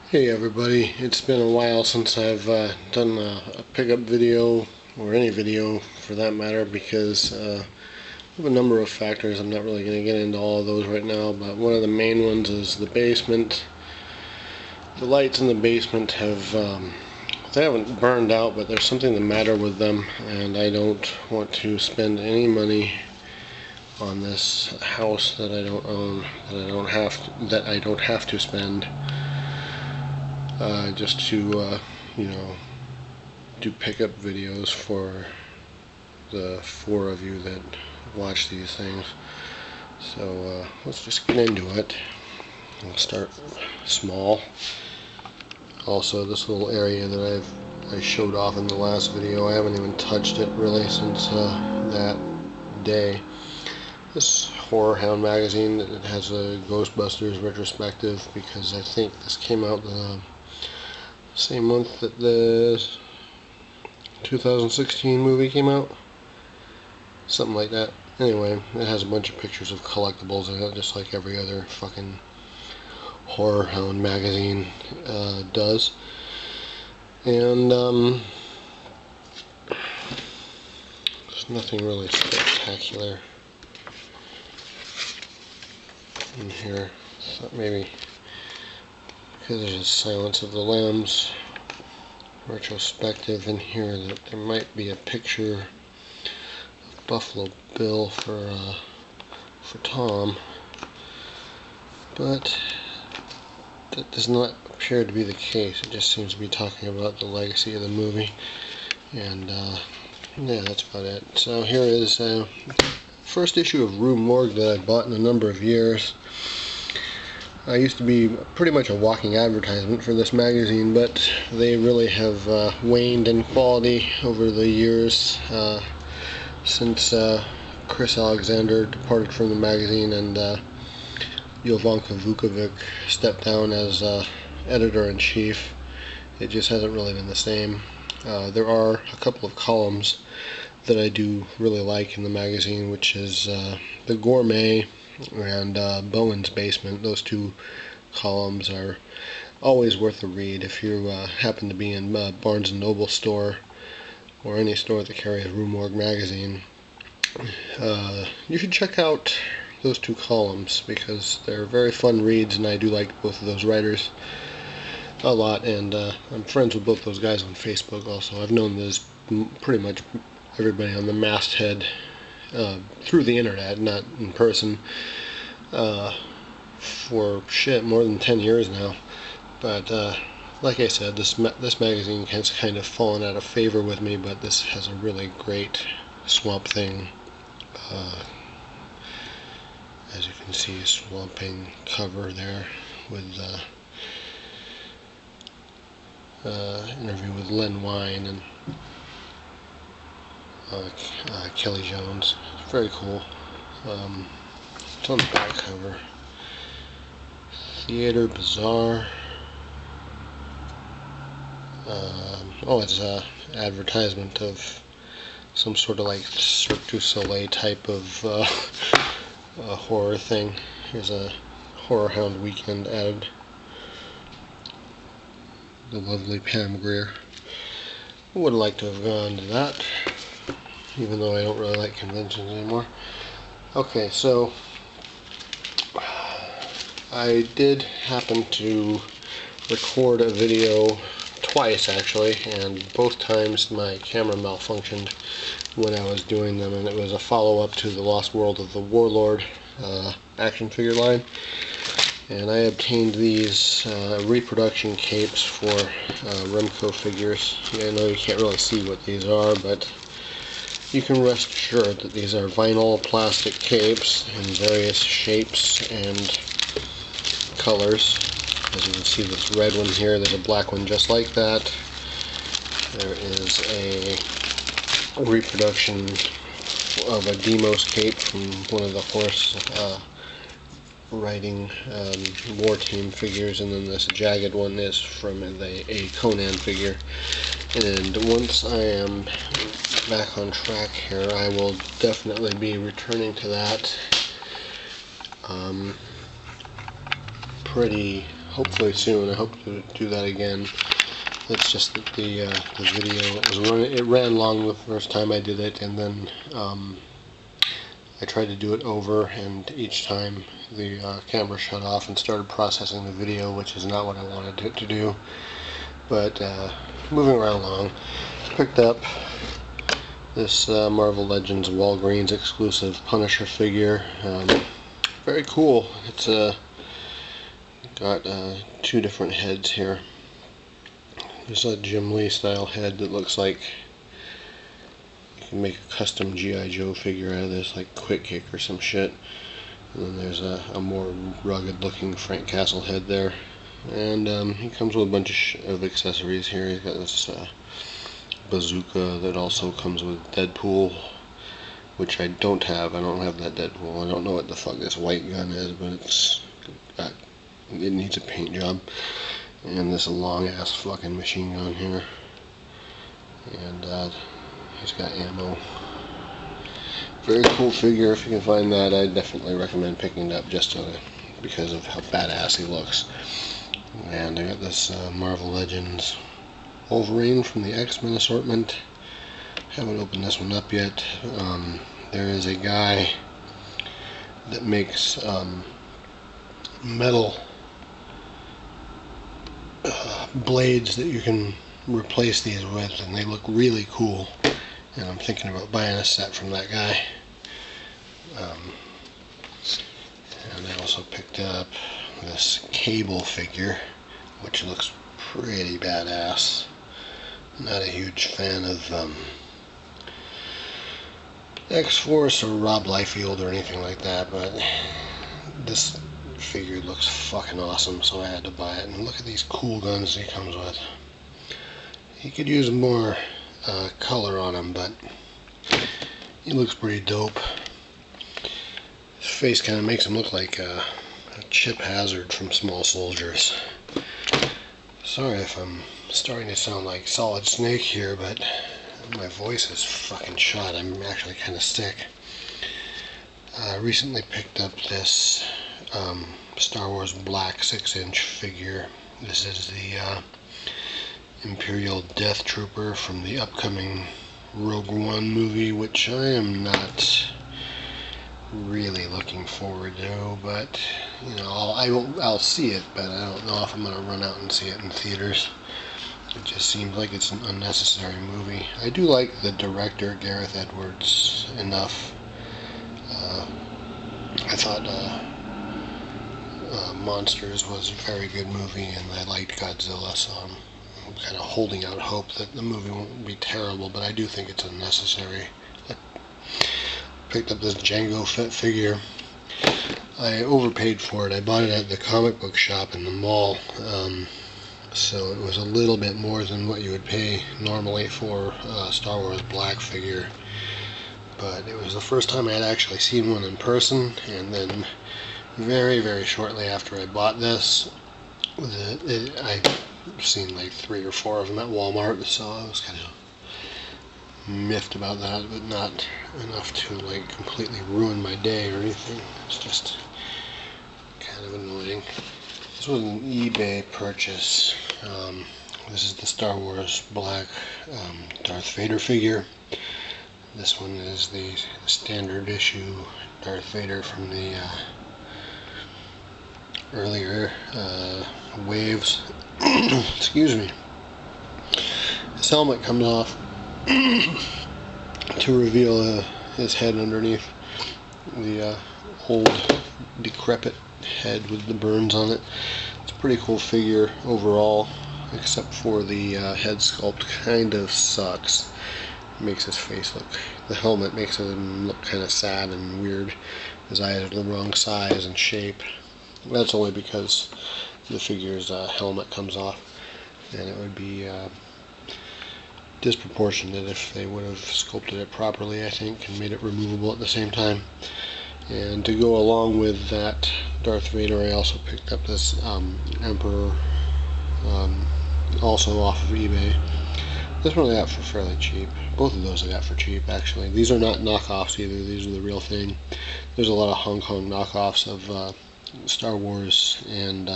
Hey everybody, it's been a while since I've done a pickup video, or any video for that matter, because of a number of factors. I'm not really going to get into all of those right now, but one of the main ones is the basement. The lights in the basement they haven't burned out, but there's something the matter with them, and I don't want to spend any money on this house that I don't own, that I don't have to spend. Just to, do pickup videos for the 4 of you that watch these things. So let's just get into it. I'll start small. Also, this little area that I showed off in the last video, I haven't even touched it really since that day. This Horror Hound magazine, it has a Ghostbusters retrospective, because I think this came out the same month that the 2016 movie came out, something like that. Anyway, it has a bunch of pictures of collectibles in it, just like every other fucking Horror Hound magazine does. And there's nothing really spectacular in here. So maybe because there's a Silence of the Lambs retrospective in here, that there might be a picture of Buffalo Bill for Tom, but that does not appear to be the case. It just seems to be talking about the legacy of the movie, and yeah, that's about it. So here is first issue of Rue Morgue that I bought in a number of years. I used to be pretty much a walking advertisement for this magazine, but they really have waned in quality over the years since Chris Alexander departed from the magazine and Jovanka Vukovic stepped down as editor-in-chief. It just hasn't really been the same. There are a couple of columns that I do really like in the magazine, which is the Gourmet and Bowen's Basement. Those 2 columns are always worth a read if you happen to be in Barnes & Noble store or any store that carries Rue Morgue magazine. You should check out those 2 columns, because they're very fun reads, and I do like both of those writers a lot, and I'm friends with both those guys on Facebook also. I've known this pretty much everybody on the masthead through the internet, not in person, for more than 10 years now. But like I said, this magazine has kind of fallen out of favor with me, but this has a really great Swamp Thing, as you can see, Swamp Thing cover there with interview with Len Wein and Kelly Jones. It's very cool. It's on the back cover. Theater Bazaar. It's an advertisement of some sort of like Cirque du Soleil type of horror thing. Here's a Horror Hound weekend ad. The lovely Pam Grier. I would like to have gone to that, even though I don't really like conventions anymore. Okay, so I did happen to record a video twice, actually, and both times my camera malfunctioned when I was doing them, and it was a follow-up to the Lost World of the Warlord action figure line. And I obtained these reproduction capes for Remco figures. I know you can't really see what these are, but you can rest assured that these are vinyl plastic capes in various shapes and colors. As you can see, this red one here, there's a black one just like that. There is a reproduction of a Demos cape from one of the horse riding war team figures, and then this jagged one is from a Conan figure. And once I am back on track here, I will definitely be returning to that pretty hopefully soon. I hope to do that again. It's just that the video it ran long the first time I did it, and then I tried to do it over, and each time the camera shut off and started processing the video, which is not what I wanted it to do. But moving right along, picked up this Marvel Legends Walgreens exclusive Punisher figure. Very cool. It's got two different heads here. There's a Jim Lee style head that looks like you can make a custom G.I. Joe figure out of this, like Quick Kick or some shit. And then there's a more rugged looking Frank Castle head there. And he comes with a bunch of accessories here. He's got this bazooka that also comes with Deadpool, which I don't have. I don't have that Deadpool. I don't know what the fuck this white gun is, but it needs a paint job. And this long ass fucking machine gun here. And he's got ammo. Very cool figure. If you can find that, I definitely recommend picking it up just because of how badass he looks. And I got this Marvel Legends Wolverine from the X-Men assortment. Haven't opened this one up yet. There is a guy that makes metal blades that you can replace these with, and they look really cool. And I'm thinking about buying a set from that guy. And I also picked up this Cable figure, which looks pretty badass. Not a huge fan of X-Force or Rob Liefeld or anything like that, but this figure looks fucking awesome, so I had to buy it. And look at these cool guns he comes with. He could use more color on him, but he looks pretty dope. His face kind of makes him look like a Chip Hazard from Small Soldiers. Sorry if I'm starting to sound like Solid Snake here, but my voice is fucking shot. I'm actually kind of sick. I recently picked up this Star Wars Black 6-inch figure. This is the Imperial Death Trooper from the upcoming Rogue One movie, which I am not really looking forward to, but you know, I'll see it, but I don't know if I'm gonna run out and see it in theaters. It just seems like it's an unnecessary movie. I do like the director, Gareth Edwards, enough. I thought Monsters was a very good movie, and I liked Godzilla, so I'm kind of holding out hope that the movie won't be terrible, but I do think it's unnecessary. I picked up this Jango Fett figure. I overpaid for it. I bought it at the comic book shop in the mall, so it was a little bit more than what you would pay normally for a Star Wars Black figure. But it was the first time I had actually seen one in person, and then very, very shortly after I bought this, I've seen like 3 or 4 of them at Walmart, so I was kind of miffed about that, but not enough to like completely ruin my day or anything. It's just kind of annoying. This was an eBay purchase. This is the Star Wars Black Darth Vader figure. This one is the standard issue Darth Vader from the earlier waves. Excuse me. His helmet comes off to reveal his head underneath the old decrepit head with the burns on it. It's a pretty cool figure overall, except for the head sculpt kind of sucks. Makes his face look, the helmet makes him look kind of sad and weird. His eyes are the wrong size and shape. That's only because the figure's helmet comes off, and it would be disproportionate if they would have sculpted it properly, I think, and made it removable at the same time. And to go along with that Darth Vader, I also picked up this Emperor, also off of eBay. This one I got for fairly cheap. Both of those I got for cheap, actually. These are not knockoffs either. These are the real thing. There's a lot of Hong Kong knockoffs of Star Wars and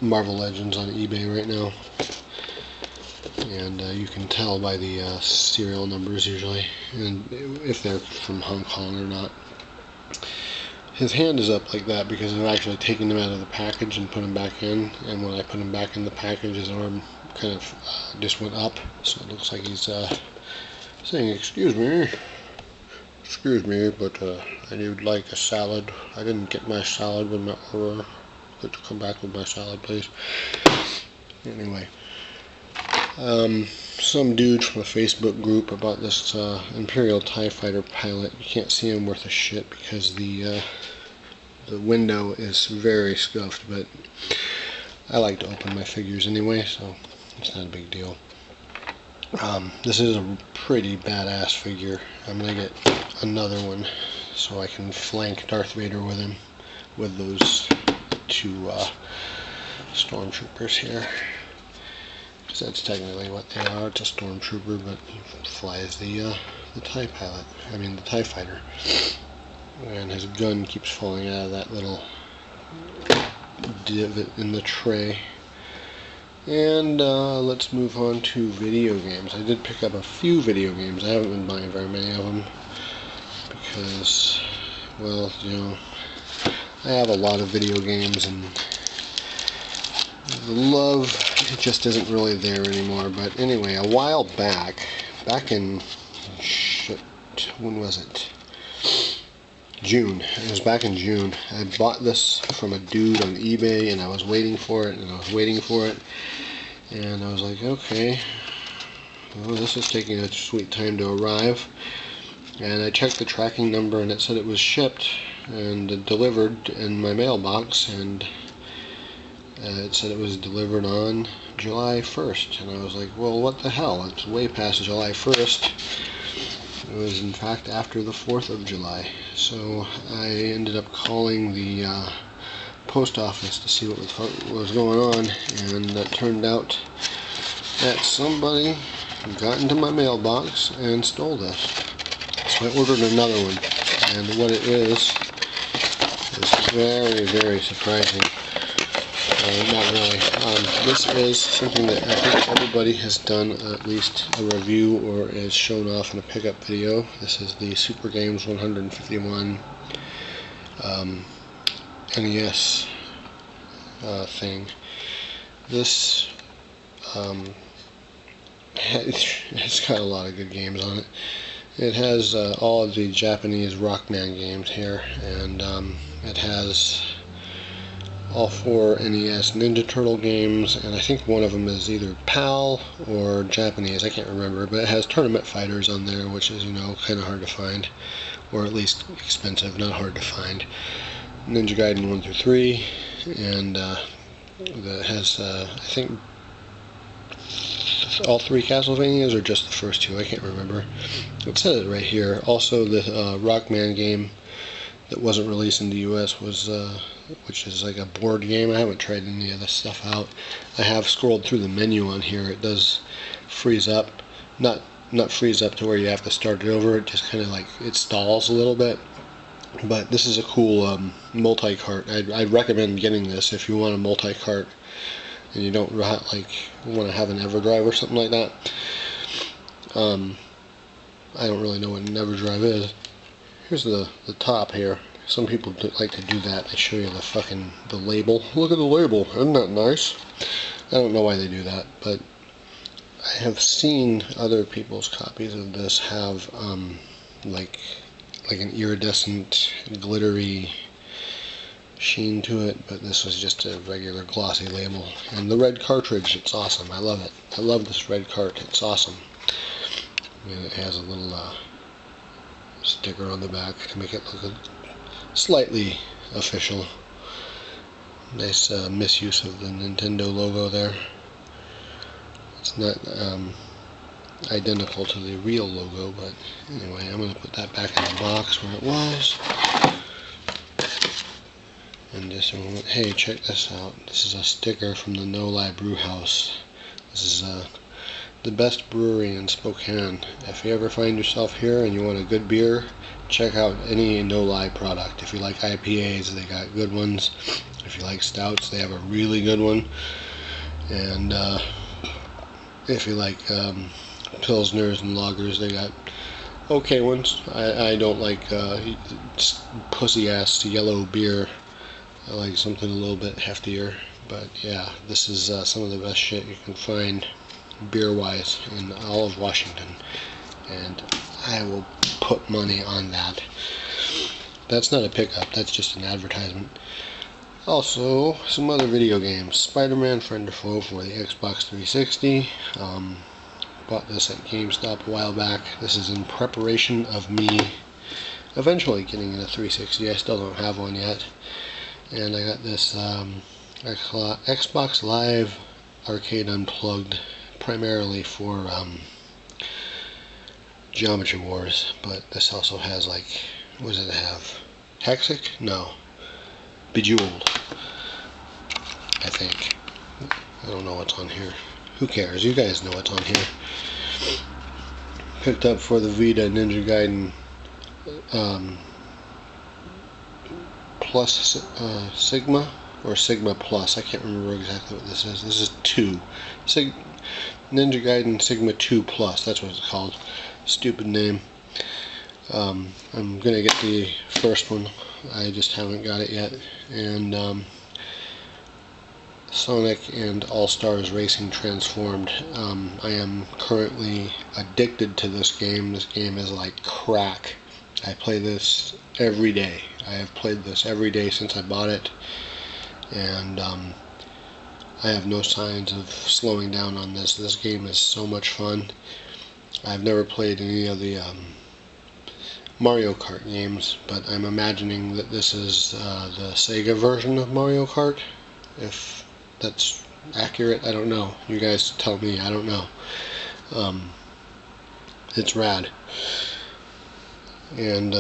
Marvel Legends on eBay right now, and you can tell by the serial numbers usually, and if they're from Hong Kong or not. His hand is up like that because I've actually taken him out of the package and put him back in, and when I put him back in the package, his arm kind of just went up, so it looks like he's saying, excuse me, but I would like a salad. I didn't get my salad with my order. Could you come back with my salad, please? Anyway, some dude from a Facebook group about this Imperial TIE Fighter pilot. You can't see him worth a shit because the window is very scuffed, but I like to open my figures anyway, so it's not a big deal. This is a pretty badass figure. I'm going to get another one so I can flank Darth Vader with him, with those two stormtroopers here. Because that's technically what they are. It's a stormtrooper, but he flies the TIE pilot. I mean the TIE fighter. And his gun keeps falling out of that little divot in the tray. And let's move on to video games. I did pick up a few video games. I haven't been buying very many of them because, well, you know, I have a lot of video games and the love just isn't really there anymore. But anyway, a while back in, when was it? June. It was back in June. I bought this from a dude on eBay, and I was waiting for it, and I was like, okay, well, this is taking a sweet time to arrive. And I checked the tracking number, and it said it was shipped and delivered in my mailbox, and it said it was delivered on July 1st. And I was like, well, what the hell? It's way past July 1st. It was in fact after the 4th of July. So I ended up calling the post office to see what was going on, and it turned out that somebody got into my mailbox and stole this. So I ordered another one, and what it is very, very surprising. Not really. This is something that I think everybody has done at least a review or is shown off in a pickup video. This is the Super Games 151 NES thing. This it's got a lot of good games on it. It has all of the Japanese Rockman games here, and it has all 4 NES Ninja Turtle games, and I think one of them is either PAL or Japanese, I can't remember, but it has Tournament Fighters on there, which is, you know, kind of hard to find, or at least expensive, not hard to find. Ninja Gaiden 1 through 3, and that has, I think, all 3 Castlevanias, or just the first 2, I can't remember. It says it right here. Also, the Rockman game that wasn't released in the US was, which is like a board game. I haven't tried any of this stuff out. I have scrolled through the menu on here. It does freeze up, not freeze up to where you have to start it over. It just kind of like, it stalls a little bit. But this is a cool multi-cart. I'd recommend getting this if you want a multi-cart and you don't like want to have an EverDrive or something like that. I don't really know what an EverDrive is. Here's the top here. Some people like to do that. They show you the label. Look at the label. Isn't that nice? I don't know why they do that, but I have seen other people's copies of this have like an iridescent, glittery sheen to it, but this was just a regular glossy label. And the red cartridge, it's awesome. I love it. I love this red cart. It's awesome. And it has a little sticker on the back to make it look slightly official. Nice misuse of the Nintendo logo there. It's not identical to the real logo, but anyway, I'm going to put that back in the box where it was. And just a moment. Hey, check this out. This is a sticker from the No Lie Brew House. This is the best brewery in Spokane. If you ever find yourself here and you want a good beer check out any No Lie product. If you like IPAs, they got good ones. If you like stouts, they have a really good one. And if you like pilsners and lagers, they got okay ones. I don't like pussy ass yellow beer. I like something a little bit heftier. But yeah, this is some of the best shit you can find beer wise in all of Washington, and I will put money on that. That's not a pickup, that's just an advertisement. Also, some other video games. Spider-Man Friend or Foe for the Xbox 360. Bought this at GameStop a while back. This is in preparation of me eventually getting a 360. I still don't have one yet. And I got this Xbox Live Arcade Unplugged, primarily for Geometry Wars, but this also has, like, what does it have? Hexic? No. Bejeweled, I think. I don't know what's on here. Who cares? You guys know what's on here. Picked up for the Vita Ninja Gaiden Plus Sigma, or Sigma Plus. I can't remember exactly what this is. This is 2. Ninja Gaiden Sigma 2 Plus. That's what it's called. Stupid name. I'm gonna get the first one. I just haven't got it yet. And Sonic and All-Stars Racing Transformed. I am currently addicted to this game. This game is like crack. I play this every day. I have played this every day since I bought it, and I have no signs of slowing down on this. This game is so much fun. I've never played any of the Mario Kart games, but I'm imagining that this is the Sega version of Mario Kart. If that's accurate, I don't know. You guys tell me, I don't know. It's rad. And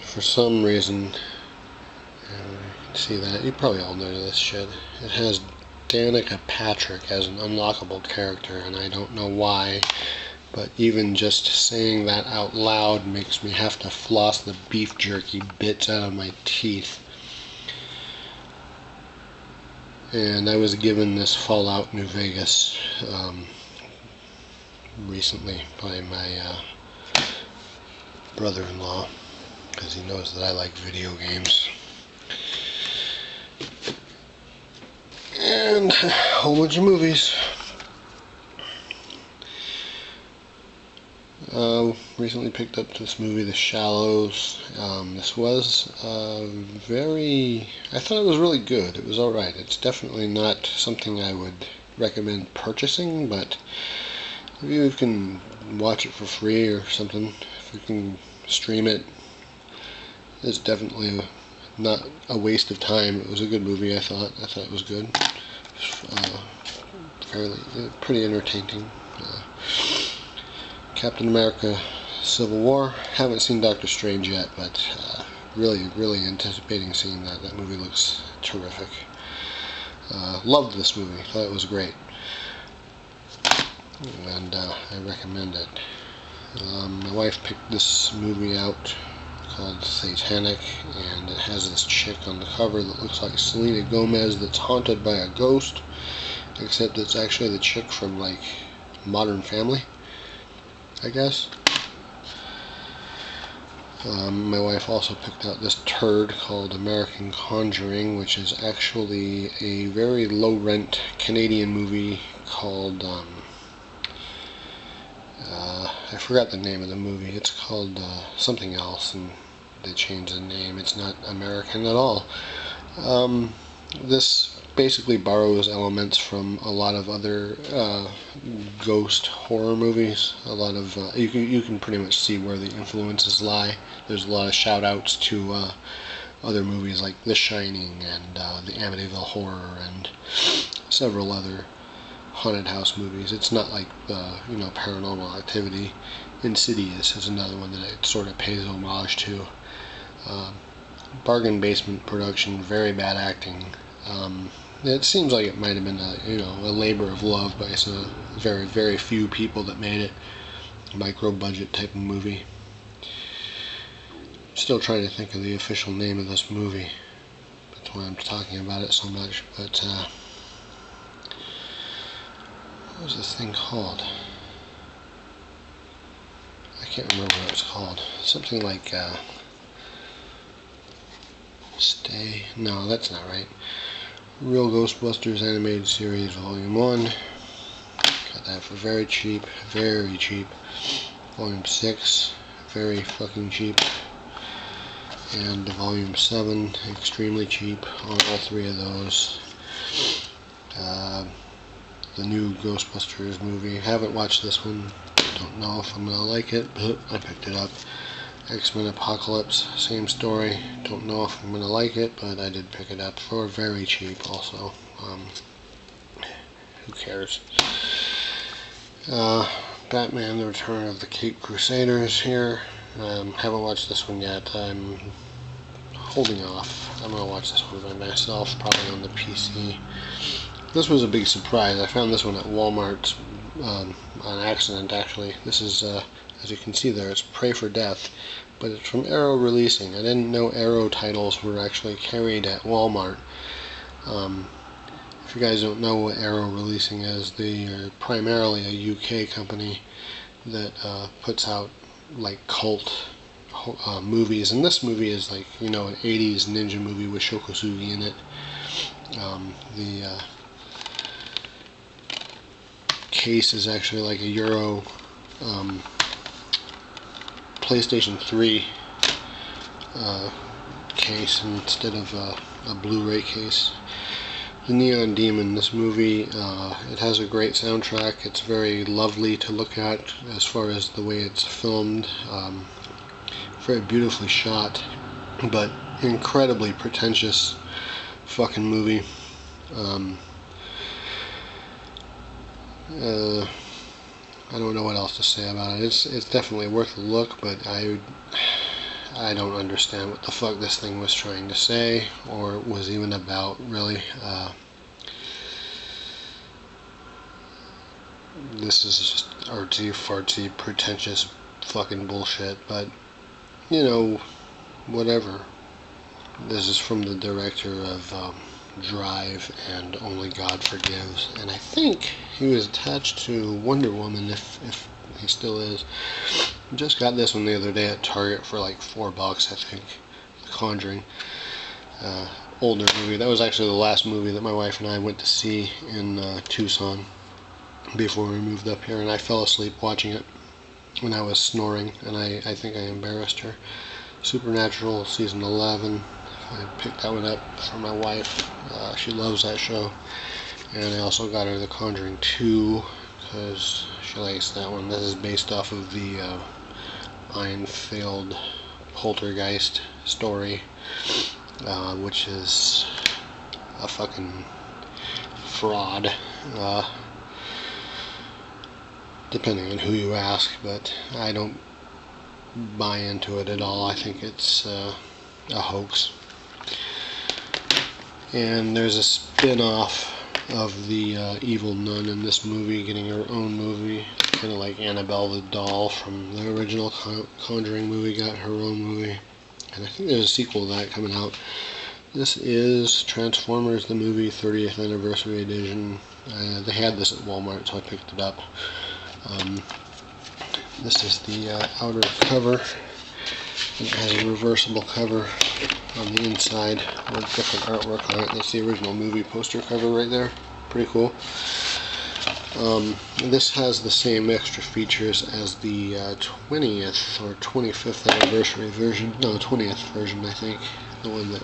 for some reason, you can see that, you probably all know this shit. It has Danica Patrick as an unlockable character, and I don't know why, but even just saying that out loud makes me have to floss the beef jerky bits out of my teeth. And I was given this Fallout New Vegas recently by my brother-in-law, because he knows that I like video games. And a whole bunch of movies. Recently picked up this movie, The Shallows. This was I thought it was really good. It was alright. It's definitely not something I would recommend purchasing, but if you can watch it for free or something, if you can stream it, it's definitely not a waste of time. It was a good movie, I thought. I thought it was good. Pretty entertaining. Captain America Civil War. Haven't seen Doctor Strange yet, but really anticipating seeing that. That movie looks terrific. Loved this movie. Thought it was great. And I recommend it. My wife picked this movie out called Satanic, and it has this chick on the cover that looks like Selena Gomez that's haunted by a ghost, except it's actually the chick from, like, Modern Family, I guess. My wife also picked out this turd called American Conjuring, which is actually a very low-rent Canadian movie called, I forgot the name of the movie. It's called something else, and they changed the name. It's not American at all. This basically borrows elements from a lot of other ghost horror movies. A lot of you can pretty much see where the influences lie. There's a lot of shout outs to other movies like The Shining and the Amityville Horror and several other haunted house movies. It's not like Paranormal Activity. Insidious is another one that it sort of pays homage to. Bargain basement production, very bad acting. It seems like it might have been a labor of love by some very few people that made it. Micro budget type of movie. still trying to think of the official name of this movie. That's why I'm talking about it so much. But what was this thing called? I can't remember what it's called. Something like Stay. No, that's not right. Real Ghostbusters Animated Series Volume 1. Got that for very cheap. Very cheap. Volume 6. Very fucking cheap. And Volume 7. Extremely cheap on all three of those. The new Ghostbusters movie. Haven't watched this one. Don't know if I'm going to like it, but I picked it up. XMen Apocalypse, same story. Don't know if I'm going to like it, but I did pick it up for very cheap also. Who cares? Batman, The Return of the Caped Crusaders here. Haven't watched this one yet. I'm holding off. I'm going to watch this one by myself, probably on the PC. This was a big surprise. I found this one at Walmart on accident, actually. This is, as you can see there, it's Pray for Death, but it's from Arrow Releasing. I didn't know Arrow titles were actually carried at Walmart. If you guys don't know what Arrow Releasing is, they are primarily a UK company that puts out like cult movies, and this movie is like, you know, an 80s ninja movie with Shokosugi in it. The case is actually like a Euro PlayStation 3 case instead of a Blu-ray case. The Neon Demon, this movie, it has a great soundtrack. It's very lovely to look at as far as the way it's filmed. Very beautifully shot, but incredibly pretentious fucking movie. I don't know what else to say about it. It's definitely worth a look, but I don't understand what the fuck this thing was trying to say, or was even about, really. This is just artsy-fartsy, pretentious fucking bullshit, but, you know, whatever. This is from the director of Drive and Only God Forgives, and I think he was attached to Wonder Woman, if he still is. Just got this one the other day at Target for like $4, I think. The Conjuring. Older movie. That was actually the last movie that my wife and I went to see in Tucson before we moved up here, and I fell asleep watching it when I was snoring, and I think I embarrassed her. Supernatural season 11. I picked that one up for my wife. She loves that show. And I also got her The Conjuring 2 because she likes that one. This is based off of the Einfeld Poltergeist story, which is a fucking fraud, depending on who you ask, but I don't buy into it at all. I think it's a hoax. And there's a spin-off of the evil nun in this movie getting her own movie, kind of like Annabelle the doll from the original Conjuring movie got her own movie, and I think there's a sequel to that coming out. This is Transformers the movie 30th anniversary edition. They had this at Walmart, so I picked it up. This is the outer cover. It has a reversible cover on the inside with different artwork on it. That's the original movie poster cover right there. Pretty cool. This has the same extra features as the 20th or 25th anniversary version. No, 20th version, I think. The one that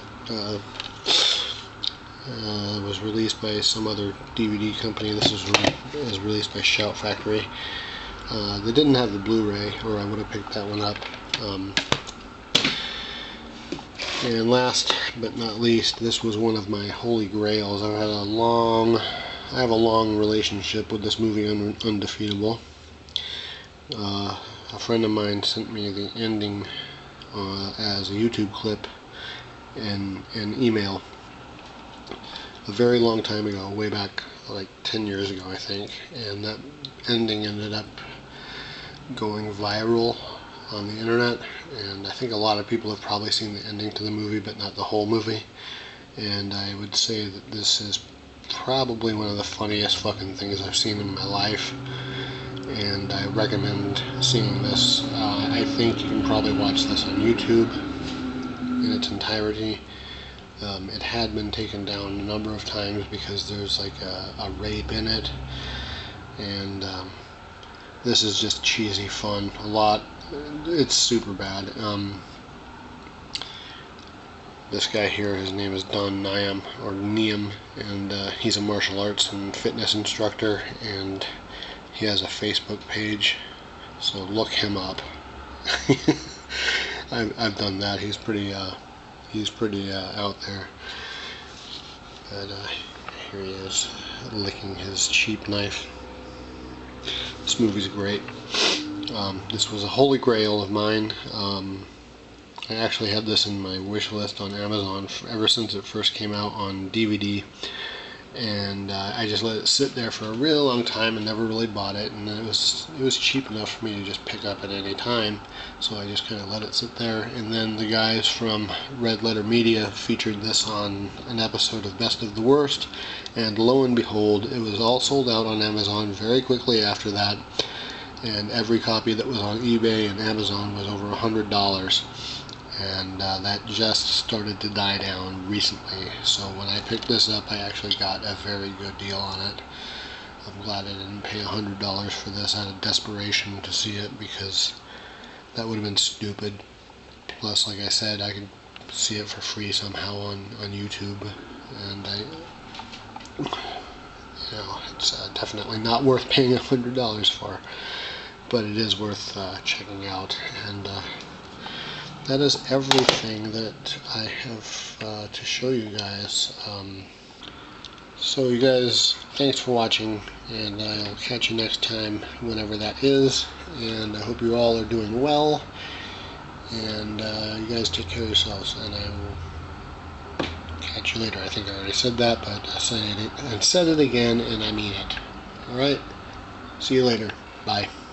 was released by some other DVD company. This is released by Shout Factory. They didn't have the Blu-ray, or I would have picked that one up. And last but not least, this was one of my holy grails. I have a long relationship with this movie, Undefeatable. A friend of mine sent me the ending as a YouTube clip and an email a very long time ago, way back like 10 years ago, I think, and that ending ended up going viral on the internet, and I think a lot of people have probably seen the ending to the movie, but not the whole movie. And I would say that this is probably one of the funniest fucking things I've seen in my life, and I recommend seeing this. I think you can probably watch this on YouTube in its entirety. It had been taken down a number of times because there's like a rape in it, and this is just cheesy fun. It's super bad. This guy here, his name is Don Niam, or Niam, and he's a martial arts and fitness instructor, and he has a Facebook page, so look him up. I've done that. He's pretty out there. But here he is, licking his cheap knife. This movie's great. This was a holy grail of mine. I actually had this in my wish list on Amazon ever since it first came out on DVD, and I just let it sit there for a real long time and never really bought it. And it was cheap enough for me to just pick up at any time, so I just kind of let it sit there. And then the guys from Red Letter Media featured this on an episode of Best of the Worst, and lo and behold, it was all sold out on Amazon very quickly after that, and every copy that was on eBay and Amazon was over $100. And that just started to die down recently. So when I picked this up, I actually got a very good deal on it. I'm glad I didn't pay $100 for this out of desperation to see it, because that would have been stupid. Plus, like I said, I could see it for free somehow on YouTube, and it's definitely not worth paying $100 for, but it is worth checking out. And that is everything that I have to show you guys. So you guys, thanks for watching, and I'll catch you next time, whenever that is. And I hope you all are doing well, and you guys take care of yourselves, and I will catch you later. I think I already said that, but I said it again, and I mean it. Alright, see you later. Bye.